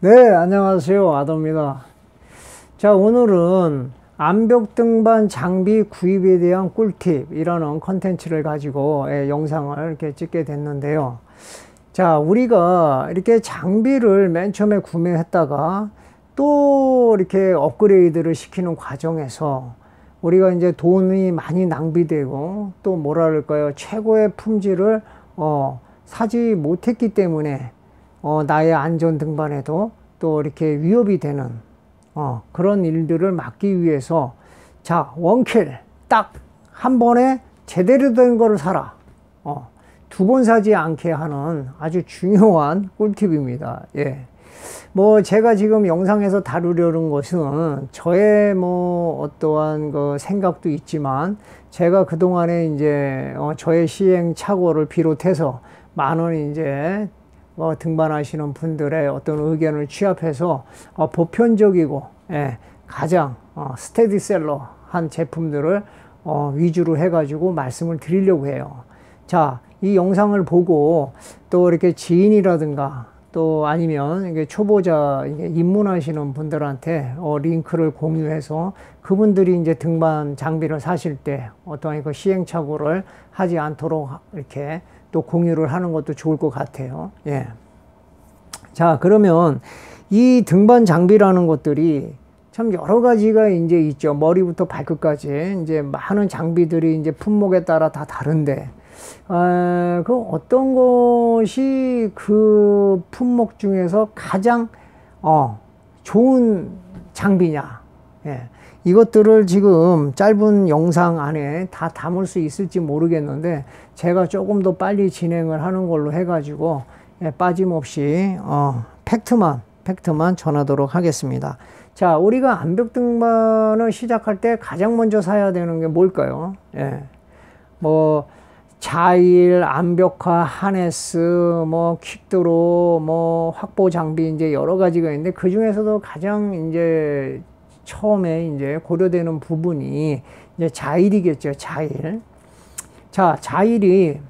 네, 안녕하세요. 아도입니다. 자, 오늘은 암벽 등반 장비 구입에 대한 꿀팁이라는 컨텐츠를 가지고 영상을 이렇게 찍게 됐는데요. 자, 우리가 이렇게 장비를 맨 처음에 구매했다가 또 이렇게 업그레이드를 시키는 과정에서 우리가 이제 돈이 많이 낭비되고 또 뭐랄까요, 최고의 품질을 사지 못했기 때문에 나의 안전 등반에도 또 이렇게 위협이 되는 그런 일들을 막기 위해서, 자, 원킬 딱 한 번에 제대로 된 거를 사라. 두 번 사지 않게 하는 아주 중요한 꿀팁입니다. 예. 뭐 제가 지금 영상에서 다루려는 것은 저의 뭐 어떠한 그 생각도 있지만, 제가 그동안에 이제 저의 시행착오를 비롯해서 많은 이제 등반하시는 분들의 어떤 의견을 취합해서 보편적이고 가장 스테디셀러 한 제품들을 위주로 해가지고 말씀을 드리려고 해요. 자, 이 영상을 보고 또 이렇게 지인이라든가 또 아니면 이게 초보자 입문하시는 분들한테 링크를 공유해서 그분들이 이제 등반 장비를 사실 때 어떠한 그 시행착오를 하지 않도록 이렇게 또 공유를 하는 것도 좋을 것 같아요. 예. 자, 그러면 이 등반 장비라는 것들이 참 여러 가지가 이제 있죠. 머리부터 발끝까지 이제 많은 장비들이 이제 품목에 따라 다 다른데, 그 어떤 것이 그 품목 중에서 가장 좋은 장비냐, 예. 이것들을 지금 짧은 영상 안에 다 담을 수 있을지 모르겠는데, 제가 조금 더 빨리 진행을 하는 걸로 해가지고 빠짐없이 팩트만 전하도록 하겠습니다. 자, 우리가 암벽 등반을 시작할 때 가장 먼저 사야 되는 게 뭘까요? 예. 뭐 자일, 암벽화, 하네스, 뭐 퀵드로, 뭐 확보 장비, 이제 여러 가지가 있는데, 그 중에서도 가장 이제 처음에 이제 고려되는 부분이 이제 자일이겠죠. 자일. 자, 자일이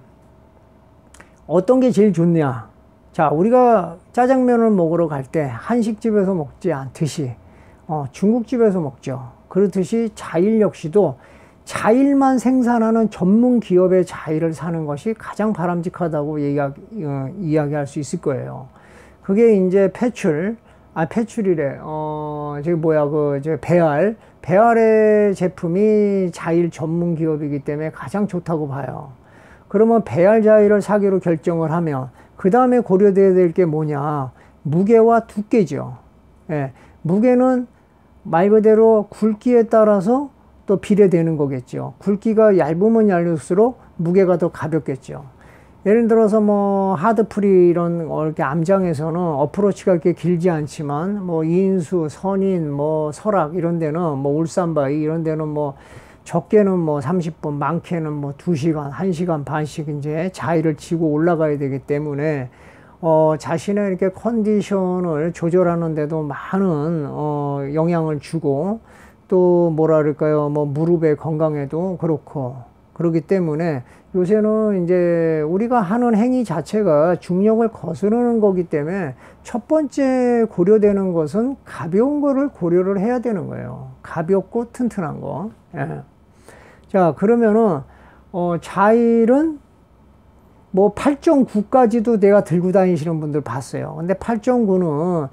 어떤 게 제일 좋냐? 자, 우리가 짜장면을 먹으러 갈 때 한식집에서 먹지 않듯이 중국집에서 먹죠. 그렇듯이 자일 역시도 자일만 생산하는 전문 기업의 자일을 사는 것이 가장 바람직하다고 이야기할 수 있을 거예요. 그게 이제 배알의 제품이 자일 전문 기업이기 때문에 가장 좋다고 봐요. 그러면 배알 자일을 사기로 결정을 하면 그 다음에 고려돼야 될 게 뭐냐? 무게와 두께죠. 예, 무게는 말 그대로 굵기에 따라서 또 비례되는 거겠죠. 굵기가 얇으면 얇을수록 무게가 더 가볍겠죠. 예를 들어서 뭐 하드프리 이런 이렇게 암장에서는 어프로치가 이렇게 길지 않지만, 뭐 인수, 선인, 뭐 설악 이런 데는, 뭐 울산바위 이런 데는 뭐 적게는 뭐 30분, 많게는 뭐 2시간, 1시간 반씩 이제 자위를 치고 올라가야 되기 때문에 자신의 이렇게 컨디션을 조절하는 데도 많은 영향을 주고, 또 뭐랄까요, 뭐 무릎의 건강에도 그렇고, 그렇기 때문에 요새는 이제 우리가 하는 행위 자체가 중력을 거스르는 거기 때문에 첫 번째 고려되는 것은 가벼운 거를 고려를 해야 되는 거예요. 가볍고 튼튼한 거. 예. 자, 그러면은 자일은 뭐 8.9까지도 내가 들고 다니시는 분들 봤어요. 근데 8.9는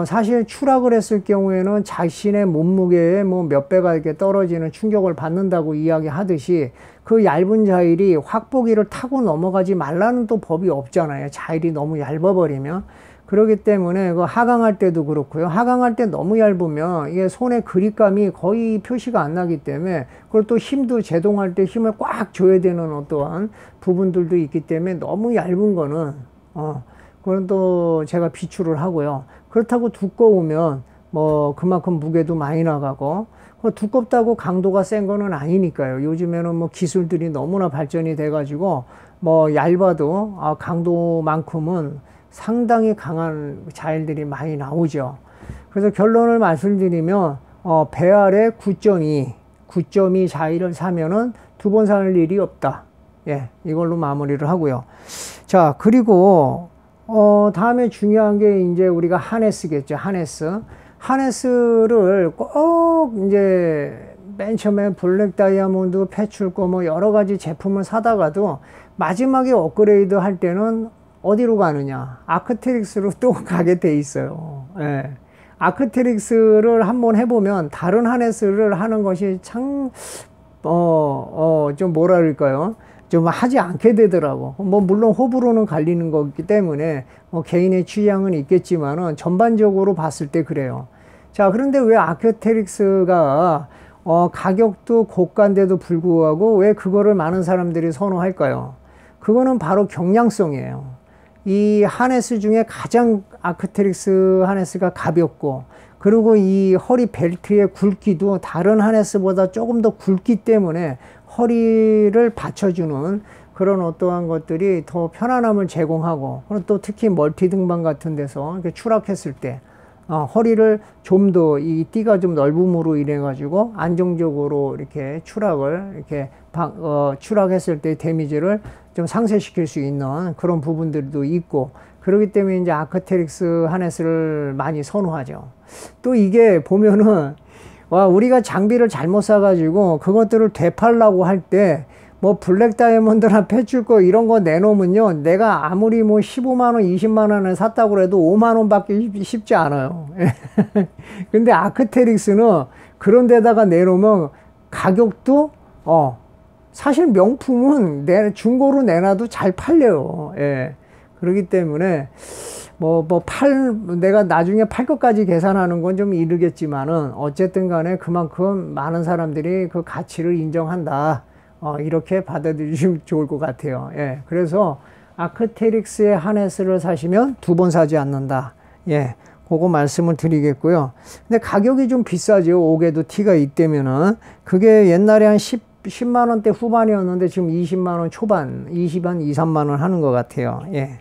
사실 추락을 했을 경우에는 자신의 몸무게에 뭐 몇 배가 이렇게 떨어지는 충격을 받는다고 이야기하듯이, 그 얇은 자일이 확보기를 타고 넘어가지 말라는 또 법이 없잖아요. 자일이 너무 얇아버리면. 그렇기 때문에 그 하강할 때도 그렇고요. 하강할 때 너무 얇으면 이게 손의 그립감이 거의 표시가 안 나기 때문에, 그리고 또 힘도 제동할 때 힘을 꽉 줘야 되는 어떠한 부분들도 있기 때문에 너무 얇은 거는 그건 또 제가 비추를 하고요. 그렇다고 두꺼우면 뭐 그만큼 무게도 많이 나가고, 두껍다고 강도가 센 거는 아니니까요. 요즘에는 뭐 기술들이 너무나 발전이 돼 가지고 뭐 얇아도 강도만큼은 상당히 강한 자일들이 많이 나오죠. 그래서 결론을 말씀드리면 배알의 9.2 자일을 사면은 두 번 살 일이 없다. 예, 이걸로 마무리를 하고요. 자, 그리고 다음에 중요한 게 이제 우리가 하네스겠죠. 하네스. 하네스를 꼭 이제 맨 처음에 블랙 다이아몬드, 패출거 뭐 여러 가지 제품을 사다가도 마지막에 업그레이드 할 때는 어디로 가느냐? 아크테릭스로 또 가게 돼 있어요. 예. 아크테릭스를 한번 해보면 다른 하네스를 하는 것이 참, 좀 뭐라 그럴까요? 좀 하지 않게 되더라고. 뭐, 물론 호불호는 갈리는 거기 때문에 뭐 개인의 취향은 있겠지만은 전반적으로 봤을 때 그래요. 자, 그런데 왜 아크테릭스가 가격도 고가인데도 불구하고 왜 그거를 많은 사람들이 선호할까요? 그거는 바로 경량성이에요. 이 하네스 중에 가장 아크테릭스 하네스가 가볍고, 그리고 이 허리 벨트의 굵기도 다른 하네스보다 조금 더 굵기 때문에 허리를 받쳐주는 그런 어떠한 것들이 더 편안함을 제공하고, 그리고 또 특히 멀티 등반 같은 데서 이렇게 추락했을 때 허리를 좀 더 이 띠가 좀 넓음으로 인해 가지고 안정적으로 이렇게 추락을 이렇게 추락했을 때 데미지를 좀 상쇄시킬 수 있는 그런 부분들도 있고, 그렇기 때문에 이제 아크테릭스 하네스를 많이 선호하죠. 또 이게 보면은 와, 우리가 장비를 잘못 사가지고 그것들을 되팔라고 할 때 뭐 블랙 다이아몬드나 패출거 이런 거 내놓으면요, 내가 아무리 뭐 15만원 20만원을 샀다고 해도 5만원 받기 쉽지 않아요. 근데 아크테릭스는 그런 데다가 내놓으면 가격도 사실 명품은 중고로 내놔도 잘 팔려요. 예. 그렇기 때문에 내가 나중에 팔 것까지 계산하는 건 좀 이르겠지만은 어쨌든 간에 그만큼 많은 사람들이 그 가치를 인정한다. 이렇게 받아들이시면 좋을 것 같아요. 예. 그래서 아크테릭스의 하네스를 사시면 두 번 사지 않는다. 예. 그거 말씀을 드리겠고요. 근데 가격이 좀 비싸죠. 옥에도 티가 있다면은. 그게 옛날에 한 10만원대 후반이었는데 지금 20만원 초반, 20만 2, 3만원 하는 것 같아요. 예.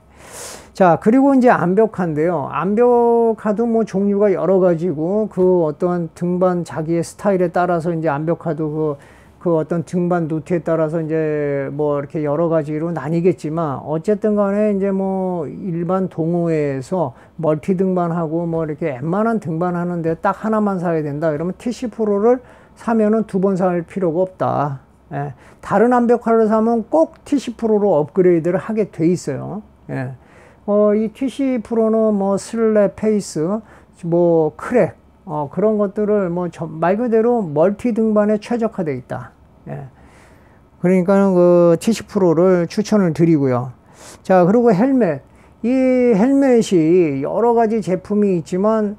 자, 그리고 이제 암벽화인데요. 암벽화도 뭐 종류가 여러 가지고, 그 어떤 등반 자기의 스타일에 따라서 이제 암벽화도 그 어떤 등반 노트에 따라서 이제 뭐 이렇게 여러 가지로 나뉘겠지만, 어쨌든 간에 이제 뭐 일반 동호회에서 멀티 등반하고 뭐 이렇게 웬만한 등반하는데 딱 하나만 사야 된다. 이러면 TC 프로를 사면은 두 번 살 필요가 없다. 예. 다른 암벽화를 사면 꼭 TC 프로로 업그레이드를 하게 돼 있어요. 예. 이 TC 프로는 뭐 슬랩, 페이스, 뭐 크랙, 그런 것들을 뭐 말 그대로 멀티 등반에 최적화되어 있다. 예. 그러니까 그 TC 프로를 추천을 드리고요. 자, 그리고 헬멧. 이 헬멧이 여러 가지 제품이 있지만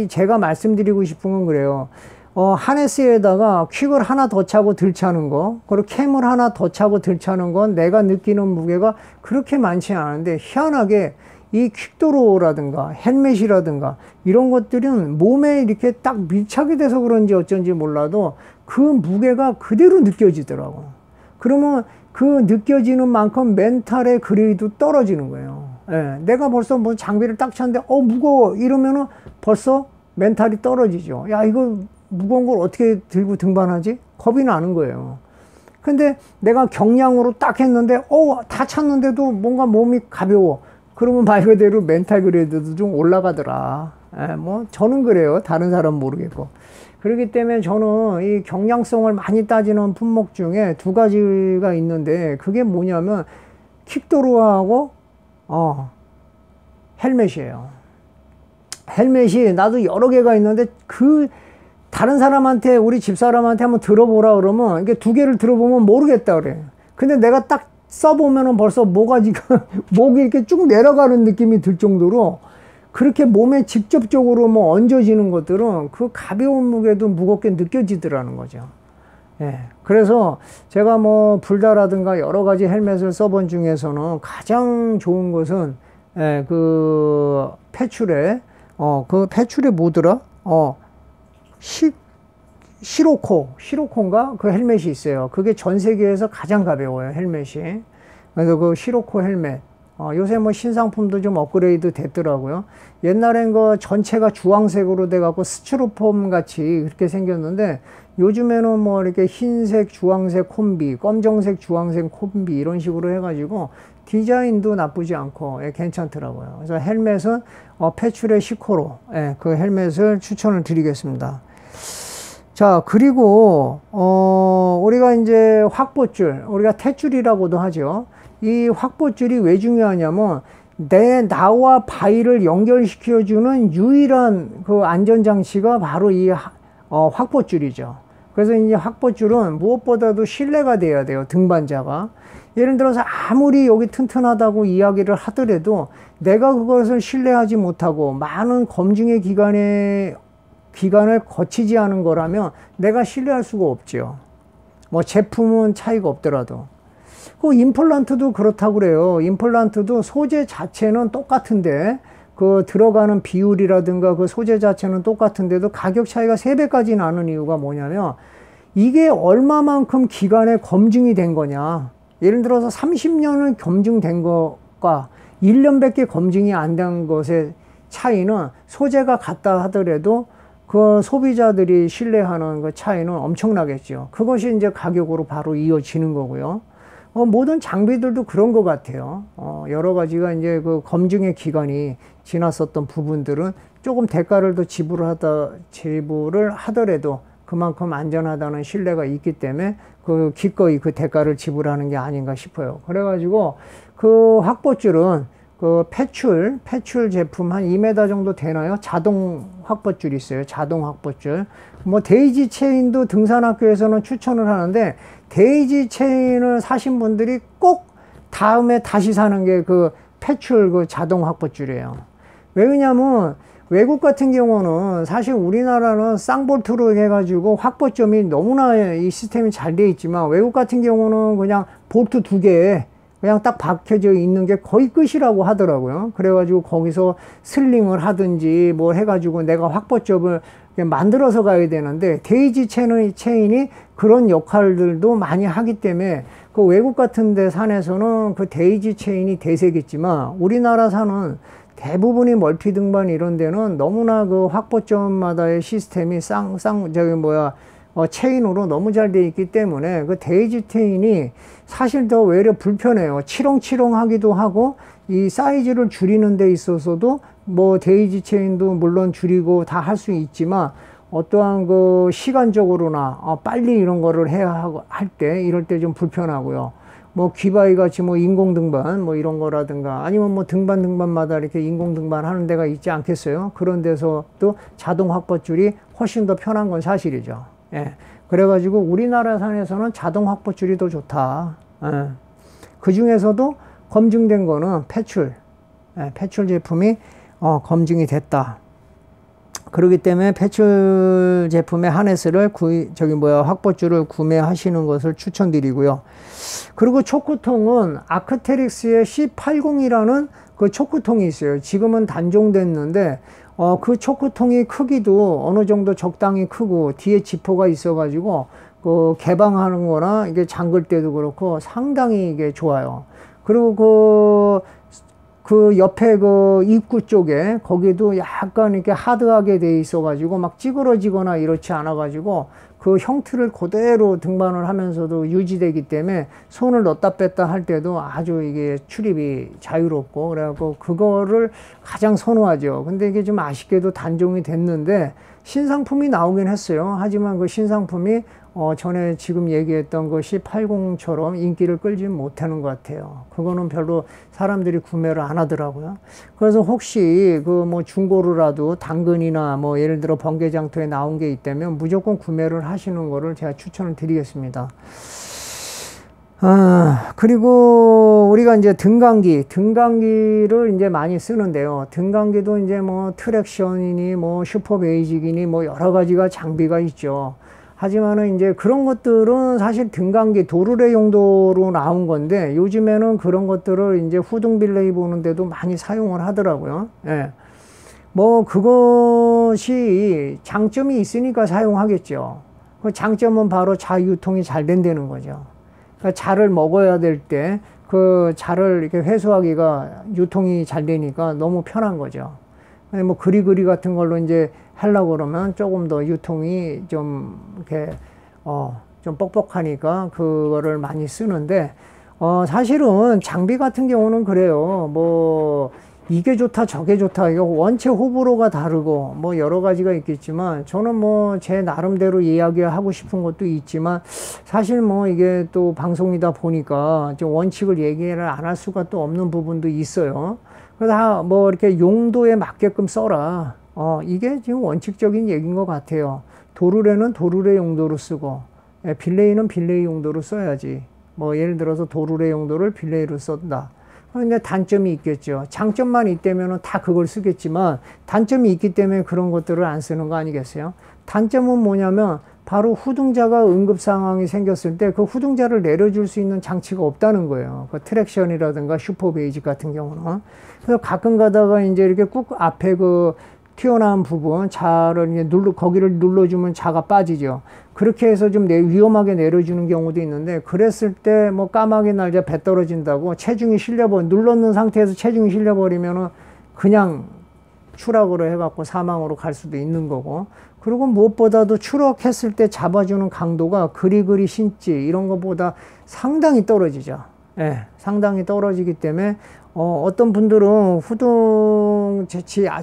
제가 말씀드리고 싶은 건 그래요. 하네스에다가 퀵을 하나 더 차고 덜 차는 거, 그리고 캠을 하나 더 차고 덜 차는 건 내가 느끼는 무게가 그렇게 많지 않은데, 희한하게 이 퀵도로라든가 헬멧이라든가 이런 것들은 몸에 이렇게 딱 밀착이 돼서 그런지 어쩐지 몰라도 그 무게가 그대로 느껴지더라고. 그러면 그 느껴지는 만큼 멘탈의 그레이도 떨어지는 거예요. 예, 내가 벌써 뭐 장비를 딱 찼는데 무거워 이러면은 벌써 멘탈이 떨어지죠. 야, 이거 무거운 걸 어떻게 들고 등반하지? 겁이 나는 거예요. 근데 내가 경량으로 딱 했는데 다 찼는데도 뭔가 몸이 가벼워. 그러면 말 그대로 멘탈 그레이드도 좀 올라가더라. 뭐 저는 그래요. 다른 사람 모르겠고. 그렇기 때문에 저는 이 경량성을 많이 따지는 품목 중에 두 가지가 있는데, 그게 뭐냐면 킥도로하고 헬멧이에요. 헬멧이 나도 여러 개가 있는데 다른 사람한테, 우리 집사람한테 한번 들어보라 그러면 이게 두 개를 들어보면 모르겠다 그래. 근데 내가 딱 써보면은 벌써 모가지가 목이 이렇게 쭉 내려가는 느낌이 들 정도로 그렇게 몸에 직접적으로 뭐 얹어지는 것들은 그 가벼운 무게도 무겁게 느껴지더라는 거죠. 예. 그래서 제가 뭐 불다라든가 여러 가지 헬멧을 써본 중에서는 가장 좋은 것은 그 패출에 그 패출이 뭐더라? 시로코인가? 그 헬멧이 있어요. 그게 전 세계에서 가장 가벼워요, 헬멧이. 그래서 그 시로코 헬멧. 요새 뭐 신상품도 좀 업그레이드 됐더라고요. 옛날엔 그 전체가 주황색으로 돼갖고 스티로폼 같이 그렇게 생겼는데, 요즘에는 뭐 이렇게 흰색, 주황색 콤비, 검정색, 주황색 콤비 이런 식으로 해가지고 디자인도 나쁘지 않고 예, 괜찮더라고요. 그래서 헬멧은 패출의 시코로 예, 그 헬멧을 추천을 드리겠습니다. 자, 그리고 우리가 이제 확보줄, 우리가 탯줄이라고도 하죠. 이 확보줄이 왜 중요하냐면 나와 바위를 연결시켜주는 유일한 그 안전장치가 바로 이 확보줄이죠. 그래서 이제 확보줄은 무엇보다도 신뢰가 돼야 돼요, 등반자가. 예를 들어서 아무리 여기 튼튼하다고 이야기를 하더라도 내가 그것을 신뢰하지 못하고 많은 검증의 기간을 거치지 않은 거라면 내가 신뢰할 수가 없죠. 뭐 제품은 차이가 없더라도. 그 임플란트도 그렇다고 그래요. 임플란트도 소재 자체는 똑같은데 그 들어가는 비율이라든가 그 소재 자체는 똑같은데도 가격 차이가 3배까지 나는 이유가 뭐냐면 이게 얼마만큼 기간에 검증이 된 거냐. 예를 들어서 30년을 검증된 것과 1년밖에 검증이 안 된 것의 차이는 소재가 같다 하더라도 그 소비자들이 신뢰하는 그 차이는 엄청나겠죠. 그것이 이제 가격으로 바로 이어지는 거고요. 모든 장비들도 그런 것 같아요. 여러 가지가 이제 그 검증의 기간이 지났었던 부분들은 조금 대가를 더 지불을 하더라도 그만큼 안전하다는 신뢰가 있기 때문에 그 기꺼이 그 대가를 지불하는 게 아닌가 싶어요. 그래가지고 그 확보줄은 그 패출 제품 한 2m 정도 되나요? 자동 확보줄이 있어요. 자동 확보줄. 뭐 데이지 체인도 등산학교에서는 추천을 하는데 데이지 체인을 사신 분들이 꼭 다음에 다시 사는 게 그 패출 그 자동 확보줄이에요. 왜 그러냐면 외국 같은 경우는 사실 우리나라는 쌍볼트로 해가지고 확보점이 너무나 이 시스템이 잘 돼 있지만 외국 같은 경우는 그냥 볼트 2개에 그냥 딱 박혀져 있는 게 거의 끝이라고 하더라고요. 그래가지고 거기서 슬링을 하든지 뭐 해가지고 내가 확보점을 만들어서 가야 되는데 데이지 체인이 그런 역할들도 많이 하기 때문에 그 외국 같은 데 산에서는 그 데이지 체인이 대세겠지만 우리나라 산은 대부분이 멀티 등반 이런 데는 너무나 그 확보점마다의 시스템이 체인으로 너무 잘 돼 있기 때문에 그 데이지 체인이 사실 더 외려 불편해요. 치렁치렁 하기도 하고 이 사이즈를 줄이는 데 있어서도 뭐 데이지 체인도 물론 줄이고 다 할 수 있지만 어떠한 그 시간적으로나 빨리 이런 거를 해야 할 때 이럴 때 좀 불편하고요. 뭐 귀바위 같이 뭐 인공 등반 뭐 이런 거라든가 아니면 뭐 등반마다 이렇게 인공 등반 하는 데가 있지 않겠어요? 그런 데서도 자동 확보줄이 훨씬 더 편한 건 사실이죠. 예. 그래가지고 우리나라 산에서는 자동 확보줄이 더 좋다. 예. 그 중에서도 검증된 거는 패출 제품이 검증이 됐다. 그렇기 때문에 패출 제품의 하네스를 확보줄을 구매하시는 것을 추천드리고요. 그리고 초크통은 아크테릭스의 C80이라는 그 초크통이 있어요. 지금은 단종됐는데 그 초크통이 크기도 어느 정도 적당히 크고 뒤에 지퍼가 있어 가지고 그 개방하는 거나 이게 잠글 때도 그렇고 상당히 이게 좋아요. 그리고 그 옆에 그 입구 쪽에 거기도 약간 이렇게 하드하게 돼 있어 가지고 막 찌그러지거나 이렇지 않아 가지고 그 형태를 그대로 등반을 하면서도 유지되기 때문에 손을 넣었다 뺐다 할 때도 아주 이게 출입이 자유롭고 그래갖고 그거를 가장 선호하죠. 근데 이게 좀 아쉽게도 단종이 됐는데 신상품이 나오긴 했어요. 하지만 그 신상품이 전에 지금 얘기했던 것이 80처럼 인기를 끌지 못하는 것 같아요. 그거는 별로 사람들이 구매를 안 하더라고요. 그래서 혹시 그 뭐 중고로라도 당근이나 뭐 예를 들어 번개장터에 나온 게 있다면 무조건 구매를 하시는 거를 제가 추천을 드리겠습니다. 그리고 우리가 이제 등강기를 이제 많이 쓰는데요. 등강기도 이제 뭐 트랙션이니 뭐 슈퍼 베이직이니 뭐 여러 가지가 장비가 있죠. 하지만은 이제 그런 것들은 사실 등강기 도르래 용도로 나온 건데 요즘에는 그런 것들을 이제 후등 빌레이 보는데도 많이 사용을 하더라고요. 예. 뭐 그것이 장점이 있으니까 사용하겠죠. 그 장점은 바로 자유통이 잘 된다는 거죠. 그러니까 자를 먹어야 될 때 그 자를 이렇게 회수하기가 유통이 잘 되니까 너무 편한 거죠. 뭐 그리그리 같은 걸로 이제 하려고 그러면 조금 더 유통이 좀 이렇게 좀 뻑뻑하니까 그거를 많이 쓰는데 사실은 장비 같은 경우는 그래요. 뭐, 이게 좋다, 저게 좋다. 이거 원체 호불호가 다르고, 뭐, 여러 가지가 있겠지만, 저는 뭐, 제 나름대로 이야기하고 싶은 것도 있지만, 사실 뭐, 이게 또 방송이다 보니까, 좀 원칙을 얘기를 안 할 수가 또 없는 부분도 있어요. 그래서 뭐, 이렇게 용도에 맞게끔 써라. 이게 지금 원칙적인 얘기인 것 같아요. 도르래는 도르래 용도로 쓰고, 빌레이는 빌레이 용도로 써야지. 뭐 예를 들어서 도르래 용도를 빌레이로 쓴다. 근데 단점이 있겠죠. 장점만 있다면 다 그걸 쓰겠지만 단점이 있기 때문에 그런 것들을 안 쓰는 거 아니겠어요? 단점은 뭐냐면 바로 후등자가 응급 상황이 생겼을 때 그 후등자를 내려줄 수 있는 장치가 없다는 거예요. 그 트랙션이라든가 슈퍼 베이직 같은 경우는. 그래서 가끔 가다가 이제 이렇게 꾹 앞에 그 튀어나온 부분, 자를 거기를 눌러주면 자가 빠지죠. 그렇게 해서 좀 위험하게 내려주는 경우도 있는데, 그랬을 때 뭐 까마귀 날자 배 떨어진다고 체중이 눌러놓은 상태에서 체중이 실려버리면은 그냥 추락으로 해갖고 사망으로 갈 수도 있는 거고, 그리고 무엇보다도 추락했을 때 잡아주는 강도가 그리그리 신지 이런 것보다 상당히 떨어지죠. 예, 상당히 떨어지기 때문에 어떤 분들은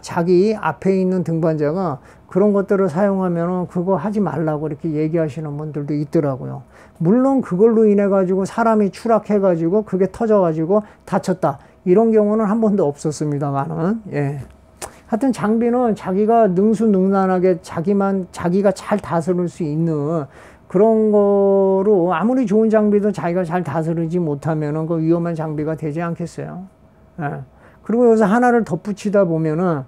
자기 앞에 있는 등반자가 그런 것들을 사용하면 그거 하지 말라고 이렇게 얘기하시는 분들도 있더라고요. 물론 그걸로 인해 가지고 사람이 추락해 가지고 그게 터져 가지고 다쳤다, 이런 경우는 한 번도 없었습니다만은, 예. 하여튼 장비는 자기가 능수능란하게 자기가 잘 다스릴 수 있는 그런 거로, 아무리 좋은 장비도 자기가 잘 다스리지 못하면은 그 위험한 장비가 되지 않겠어요. 예. 그리고 여기서 하나를 덧붙이다 보면은,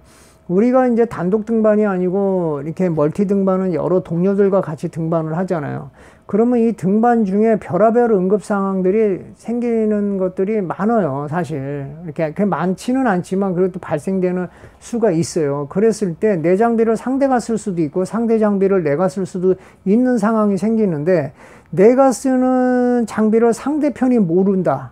우리가 이제 단독 등반이 아니고 이렇게 멀티 등반은 여러 동료들과 같이 등반을 하잖아요. 그러면 이 등반 중에 별의별 응급 상황들이 생기는 것들이 많아요, 사실. 이렇게 많지는 않지만 그래도 발생되는 수가 있어요. 그랬을 때 내 장비를 상대가 쓸 수도 있고 상대 장비를 내가 쓸 수도 있는 상황이 생기는데, 내가 쓰는 장비를 상대편이 모른다.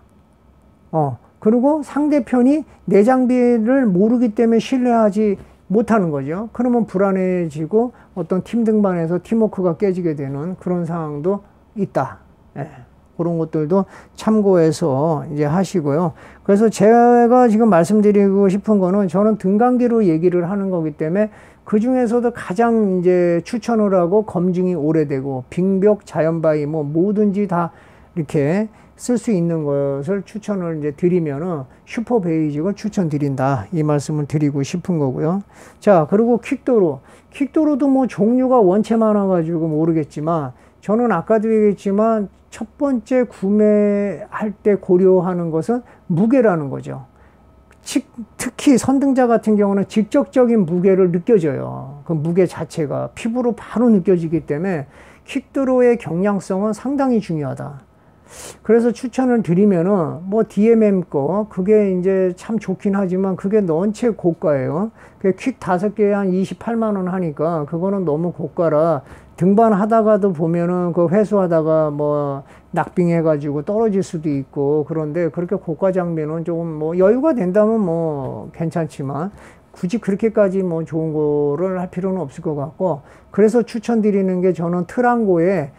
그리고 상대편이 내 장비를 모르기 때문에 신뢰하지 못하는 거죠. 그러면 불안해지고 어떤 팀 등반에서 팀워크가 깨지게 되는 그런 상황도 있다. 예. 그런 것들도 참고해서 이제 하시고요. 그래서 제가 지금 말씀드리고 싶은 거는, 저는 등간기로 얘기를 하는 거기 때문에 그 중에서도 가장 이제 추천을 하고 검증이 오래되고 빙벽, 자연바위 뭐 뭐든지 다 이렇게 쓸 수 있는 것을 추천을 이제 드리면은 슈퍼 베이직을 추천드린다, 이 말씀을 드리고 싶은 거고요. 자, 그리고 퀵도로도 뭐 종류가 원체 많아가지고 모르겠지만, 저는 아까도 얘기했지만 첫 번째 구매할 때 고려하는 것은 무게라는 거죠. 특히 선등자 같은 경우는 직접적인 무게를 느껴져요. 그 무게 자체가 피부로 바로 느껴지기 때문에 퀵도로의 경량성은 상당히 중요하다. 그래서 추천을 드리면은 뭐 DMM 거, 그게 이제 참 좋긴 하지만 그게 너무 고가예요. 퀵 5개에 한 28만 원 하니까 그거는 너무 고가라. 등반하다가도 보면은 그 회수하다가 뭐 낙빙해가지고 떨어질 수도 있고, 그런데 그렇게 고가 장비는 조금 뭐 여유가 된다면 뭐 괜찮지만 굳이 그렇게까지 뭐 좋은 거를 할 필요는 없을 것 같고, 그래서 추천드리는 게, 저는 트랑고에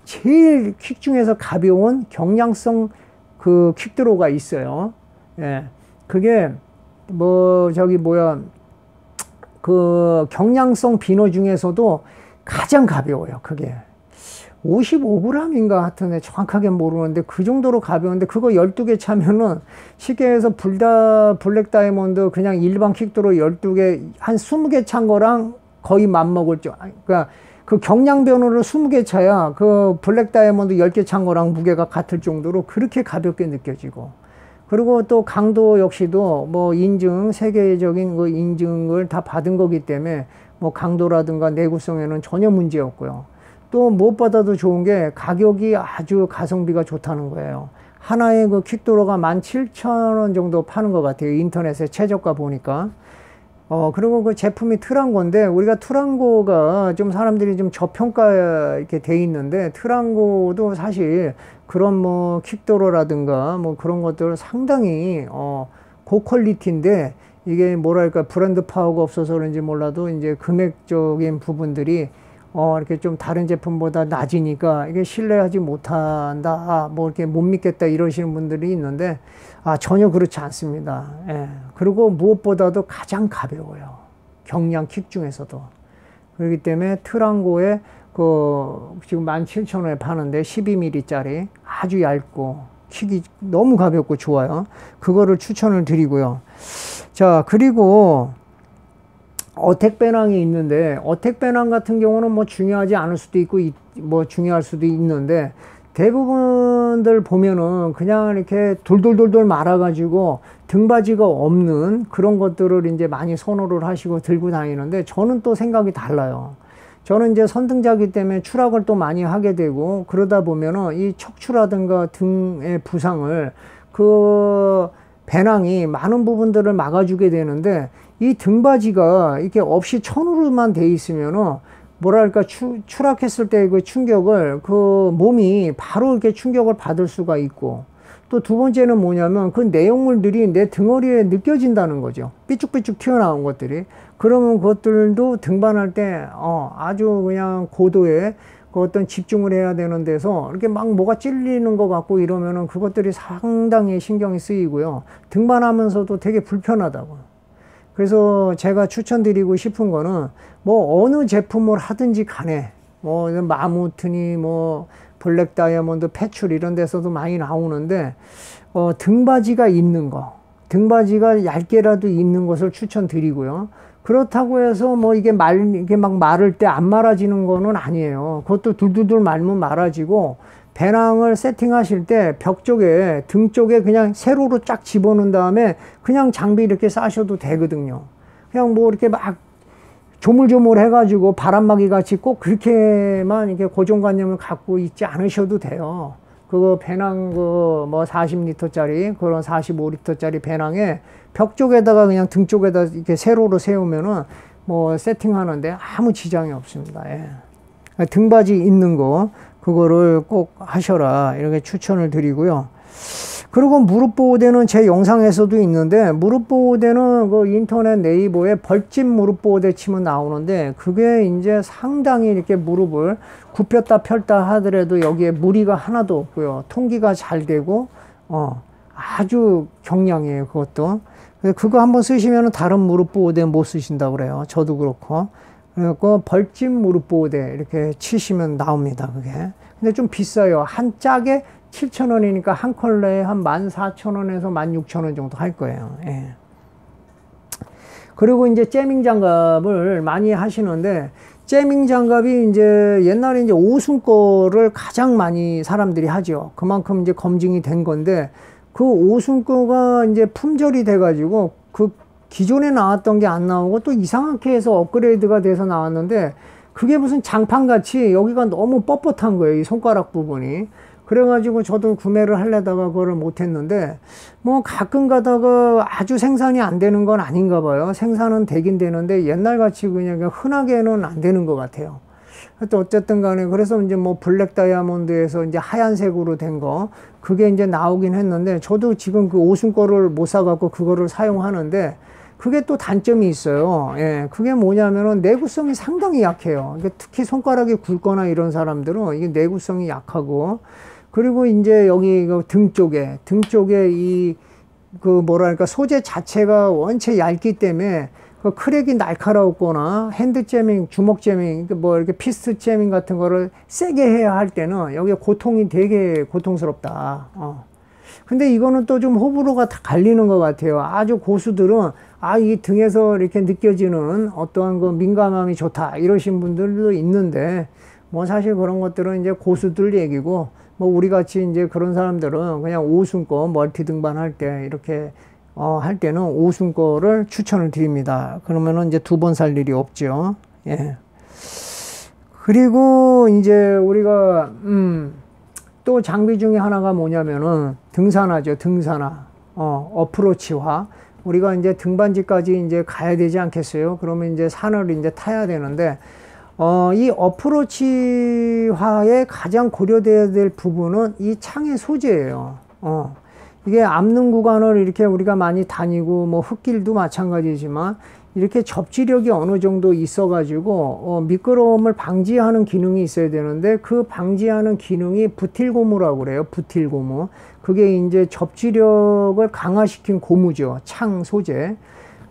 제일 퀵 중에서 가벼운 경량성 그 퀵드로가 있어요. 예. 그게 그 경량성 비너 중에서도 가장 가벼워요. 그게 55g인가 하여튼 정확하게 모르는데 그 정도로 가벼운데, 그거 12개 차면은 시계에서 블랙 다이아몬드 그냥 일반 퀵드로 12개 한 20개 찬 거랑 거의 맞먹을 줄. 그러니까 그 경량 변호를 20개 차야 그 블랙 다이아몬드 10개 찬 거랑 무게가 같을 정도로 그렇게 가볍게 느껴지고, 그리고 또 강도 역시도 뭐 세계적인 그 인증을 다 받은 거기 때문에 뭐 강도라든가 내구성에는 전혀 문제 없고요. 또 무엇보다도 좋은 게 가격이 아주 가성비가 좋다는 거예요. 하나의 그 퀵도로가 17,000원 정도 파는 것 같아요. 인터넷에 최저가 보니까. 그리고 그 제품이 트랑고인데, 우리가 트랑고가 좀 사람들이 좀 저평가 이렇게 돼 있는데, 트랑고도 사실 그런 뭐 퀵도로라든가 뭐 그런 것들 상당히 고퀄리티인데, 이게 뭐랄까 브랜드 파워가 없어서 그런지 몰라도 이제 금액적인 부분들이 이렇게 좀 다른 제품보다 낮으니까 이게 신뢰하지 못한다, 뭐 이렇게 못 믿겠다 이러시는 분들이 있는데, 전혀 그렇지 않습니다. 예. 그리고 무엇보다도 가장 가벼워요. 경량 킥 중에서도. 그렇기 때문에 트랑고에 지금 17,000원에 파는데 12mm짜리 아주 얇고 킥이 너무 가볍고 좋아요. 그거를 추천을 드리고요. 자, 그리고 어택 배낭이 있는데, 어택 배낭 같은 경우는 뭐 중요하지 않을 수도 있고 뭐 중요할 수도 있는데, 대부분들 보면은 그냥 이렇게 돌돌돌돌 말아가지고 등받이가 없는 그런 것들을 이제 많이 선호를 하시고 들고 다니는데, 저는 또 생각이 달라요. 저는 이제 선등자기 때문에 추락을 또 많이 하게 되고, 그러다 보면은 이 척추라든가 등의 부상을 그 배낭이 많은 부분들을 막아주게 되는데, 이 등받이가 이렇게 없이 천으로만 돼 있으면은 뭐랄까 추락했을 때 그 충격을 그 몸이 바로 이렇게 충격을 받을 수가 있고, 또 두 번째는 뭐냐면 그 내용물들이 내 등허리에 느껴진다는 거죠. 삐쭉삐쭉 튀어나온 것들이. 그러면 그것들도 등반할 때 아주 그냥 고도의 그 어떤 집중을 해야 되는 데서 이렇게 막 뭐가 찔리는 것 같고 이러면은 그것들이 상당히 신경이 쓰이고요. 등반하면서도 되게 불편하다고. 그래서 제가 추천드리고 싶은 거는 뭐 어느 제품을 하든지 간에 뭐 마무트니 뭐 블랙 다이아몬드, 패출 이런 데서도 많이 나오는데 등받이가 있는 거, 등받이가 얇게라도 있는 것을 추천드리고요. 그렇다고 해서 뭐 이게 이게 막 마를 때 안 말아지는 거는 아니에요. 그것도 둘둘둘 말면 말아지고, 배낭을 세팅하실 때 벽 쪽에, 등 쪽에 그냥 세로로 쫙 집어넣은 다음에 그냥 장비 이렇게 싸셔도 되거든요. 그냥 뭐 이렇게 막 조물조물 해가지고 바람막이 같이 꼭 그렇게만 이렇게 고정관념을 갖고 있지 않으셔도 돼요. 그거 배낭 뭐 40리터짜리 그런 45리터짜리 배낭에 벽 쪽에다가 그냥 등 쪽에다 이렇게 세로로 세우면은 뭐 세팅하는데 아무 지장이 없습니다. 예. 등받이 있는 거 그거를 꼭 하셔라 이렇게 추천을 드리고요. 그리고 무릎 보호대는 제 영상에서도 있는데, 무릎 보호대는 그 인터넷 네이버에 벌집 무릎 보호대 치면 나오는데, 그게 이제 상당히 이렇게 무릎을 굽혔다 펼다 하더라도 여기에 무리가 하나도 없고요. 통기가 잘 되고 아주 경량해요. 그것도. 그거 한번 쓰시면 다른 무릎 보호대 못 쓰신다고 그래요. 저도 그렇고. 그래갖고 벌집 무릎 보호대 이렇게 치시면 나옵니다. 그게. 근데 좀 비싸요. 한 짝에 7,000원이니까 한 컬러에 한 14,000원에서 16,000원 정도 할 거예요. 예. 그리고 이제 재밍 장갑을 많이 하시는데, 재밍 장갑이 이제 옛날에 이제 오순 거를 가장 많이 사람들이 하죠. 그만큼 이제 검증이 된 건데, 그 오순 거가 이제 품절이 돼가지고 그 기존에 나왔던 게 안 나오고 또 이상하게 해서 업그레이드가 돼서 나왔는데, 그게 무슨 장판같이 여기가 너무 뻣뻣한 거예요. 이 손가락 부분이. 그래가지고 저도 구매를 하려다가 그거를 못했는데, 뭐 가끔 가다가 아주 생산이 안 되는 건 아닌가 봐요. 생산은 되긴 되는데 옛날같이 그냥 흔하게는 안 되는 것 같아요. 또 어쨌든 간에 그래서 이제 뭐 블랙 다이아몬드에서 이제 하얀색으로 된 거 그게 이제 나오긴 했는데, 저도 지금 그 오순 거를 못 사갖고 그거를 사용하는데, 그게 또 단점이 있어요. 예, 그게 뭐냐면은 내구성이 상당히 약해요. 특히 손가락이 굵거나 이런 사람들은 이게 내구성이 약하고, 그리고 이제 여기 등 쪽에 그 뭐랄까 소재 자체가 원체 얇기 때문에 그 크랙이 날카롭거나 핸드 재밍, 주먹 재밍, 뭐 이렇게 피스트 재밍 같은 거를 세게 해야 할 때는 여기 고통이 되게 고통스럽다. 근데 이거는 또 좀 호불호가 다 갈리는 것 같아요. 아주 고수들은 이 등에서 이렇게 느껴지는 어떠한 그 민감함이 좋다 이러신 분들도 있는데, 뭐 사실 그런 것들은 이제 고수들 얘기고, 뭐 우리 같이 이제 그런 사람들은 그냥 오순 거 멀티 등반 할 때 이렇게 할 때는 오순 거를 추천을 드립니다. 그러면은 이제 두 번 살 일이 없죠. 예. 그리고 이제 우리가 또 장비 중에 하나가 뭐냐면은 등산화죠. 등산화. 어프로치화. 우리가 이제 등반지까지 이제 가야 되지 않겠어요? 그러면 이제 산을 이제 타야 되는데, 이 어프로치화에 가장 고려돼야 될 부분은 이 창의 소재예요. 이게 암릉 구간을 이렇게 우리가 많이 다니고, 뭐 흙길도 마찬가지지만, 이렇게 접지력이 어느 정도 있어 가지고 미끄러움을 방지하는 기능이 있어야 되는데, 그 방지하는 기능이 부틸고무라고 그래요. 부틸고무. 그게 이제 접지력을 강화시킨 고무죠. 창 소재.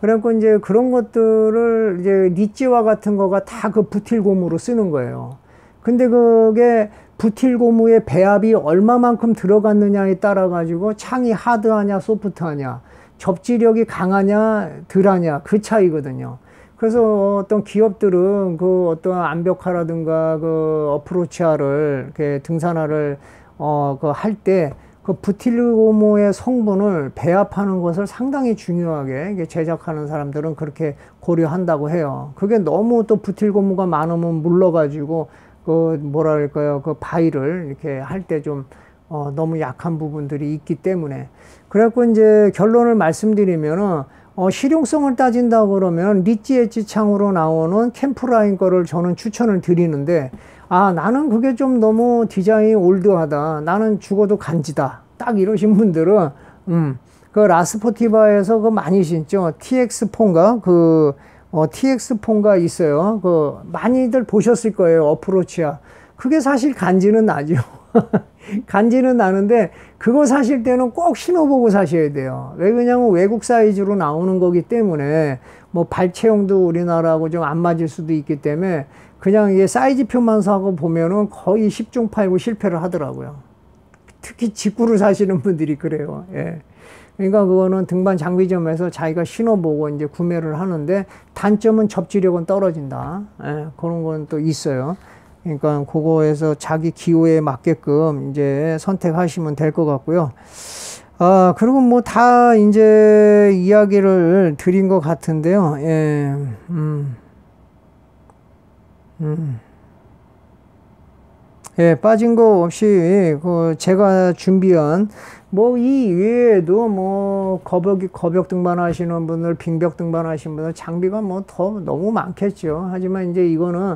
그래갖고 이제 그런 것들을 이제 니찌와 같은 거가 다 그 부틸고무로 쓰는 거예요. 근데 그게 부틸고무의 배합이 얼마만큼 들어갔느냐에 따라 가지고 창이 하드하냐 소프트하냐, 접지력이 강하냐 덜하냐, 그 차이거든요. 그래서 어떤 기업들은 그 어떤 암벽화라든가 그 어프로치화를 이렇게 등산화를 그 할 때 그 부틸고무의 성분을 배합하는 것을 상당히 중요하게 제작하는 사람들은 그렇게 고려한다고 해요. 그게 너무 또 부틸고무가 많으면 물러가지고 그 뭐랄까요, 그 바위를 이렇게 할 때 좀 너무 약한 부분들이 있기 때문에. 그래갖고 이제 결론을 말씀드리면은 실용성을 따진다고 그러면 리치 엣지 창으로 나오는 캠프라인 거를 저는 추천을 드리는데, 나는 그게 좀 너무 디자인이 올드하다, 나는 죽어도 간지다, 딱 이러신 분들은 그 라스포티바에서 그 많이 신죠. TX4인가 TX4가 있어요. 그 많이들 보셨을 거예요. 어프로치야. 그게 사실 간지는 나죠. 간지는 나는데 그거 사실 때는 꼭 신어보고 사셔야 돼요. 왜 그러냐면 외국 사이즈로 나오는 거기 때문에 뭐 발체형도 우리나라하고 좀 안 맞을 수도 있기 때문에 그냥 이게 사이즈표만 사고 보면은 거의 10중 8구 실패를 하더라고요. 특히 직구를 사시는 분들이 그래요. 예. 그러니까 그거는 등반 장비점에서 자기가 신어보고 이제 구매를 하는데, 단점은 접지력은 떨어진다. 예, 그런 건 또 있어요. 그러니까 그거에서 자기 기호에 맞게끔 이제 선택하시면 될 것 같고요. 그리고 뭐 다 이제 이야기를 드린 것 같은데요. 예, 예, 빠진 거 없이 그 제가 준비한 뭐 이 외에도 뭐 거벽 등반 하시는 분들, 빙벽 등반 하시는 분들 장비가 뭐 더 너무 많겠죠. 하지만 이제 이거는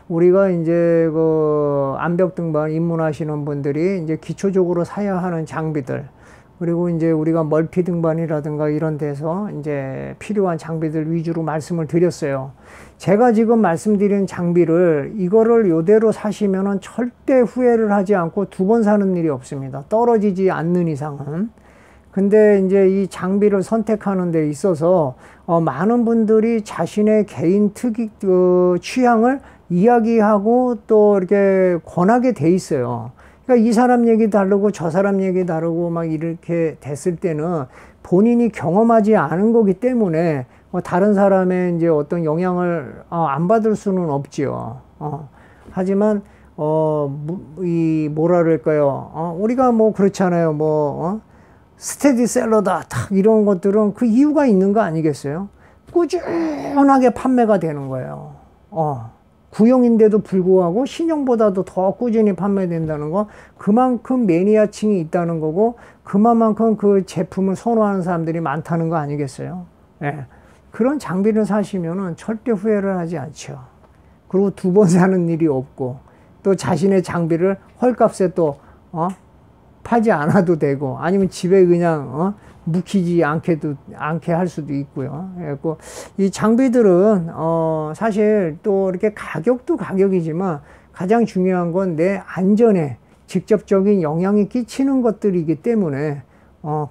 우리가 이제 그 암벽 등반 입문하시는 분들이 이제 기초적으로 사야 하는 장비들, 그리고 이제 우리가 멀티 등반이라든가 이런 데서 이제 필요한 장비들 위주로 말씀을 드렸어요. 제가 지금 말씀드린 장비를 이거를 요대로 사시면은 절대 후회를 하지 않고 두 번 사는 일이 없습니다. 떨어지지 않는 이상은. 근데 이제 이 장비를 선택하는 데 있어서 많은 분들이 자신의 개인 취향을 이야기하고 또 이렇게 권하게 돼 있어요. 그러니까 이 사람 얘기 다르고 저 사람 얘기 다르고 막 이렇게 됐을 때는 본인이 경험하지 않은 거기 때문에 다른 사람의 이제 어떤 영향을 안 받을 수는 없지요. 하지만 이 뭐라 그럴까요? 우리가 뭐 그렇잖아요. 뭐 스테디셀러다 딱 이런 것들은 그 이유가 있는 거 아니겠어요? 꾸준하게 판매가 되는 거예요. 구형인데도 불구하고 신형보다도 더 꾸준히 판매된다는 거, 그만큼 매니아층이 있다는 거고, 그만큼 그 제품을 선호하는 사람들이 많다는 거 아니겠어요? 예. 그런 장비를 사시면은 절대 후회를 하지 않죠. 그리고 두 번 사는 일이 없고, 또 자신의 장비를 헐값에 또 팔지 않아도 되고, 아니면 집에 그냥 묵히지 않게 할 수도 있고요. 그래서 이 장비들은 사실 또 이렇게 가격도 가격이지만 가장 중요한 건 내 안전에 직접적인 영향이 끼치는 것들이기 때문에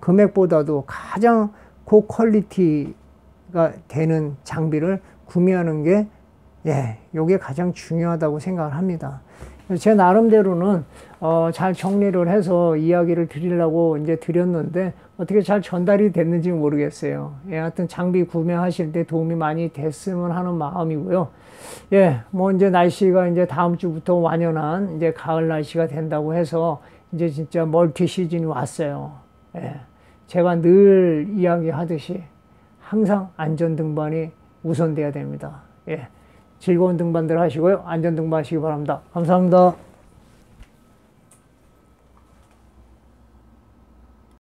금액보다도 가장 고퀄리티가 되는 장비를 구매하는 게 요게 가장 중요하다고 생각을 합니다. 제 나름대로는 잘 정리를 해서 이야기를 드리려고 이제 드렸는데 어떻게 잘 전달이 됐는지 모르겠어요. 하여튼 장비 구매하실 때 도움이 많이 됐으면 하는 마음이고요. 뭐 이제 날씨가 이제 다음 주부터 완연한 이제 가을 날씨가 된다고 해서 이제 진짜 멀티 시즌이 왔어요. 제가 늘 이야기하듯이 항상 안전 등반이 우선돼야 됩니다. 즐거운 등반들 하시고요. 안전 등반 하시기 바랍니다. 감사합니다.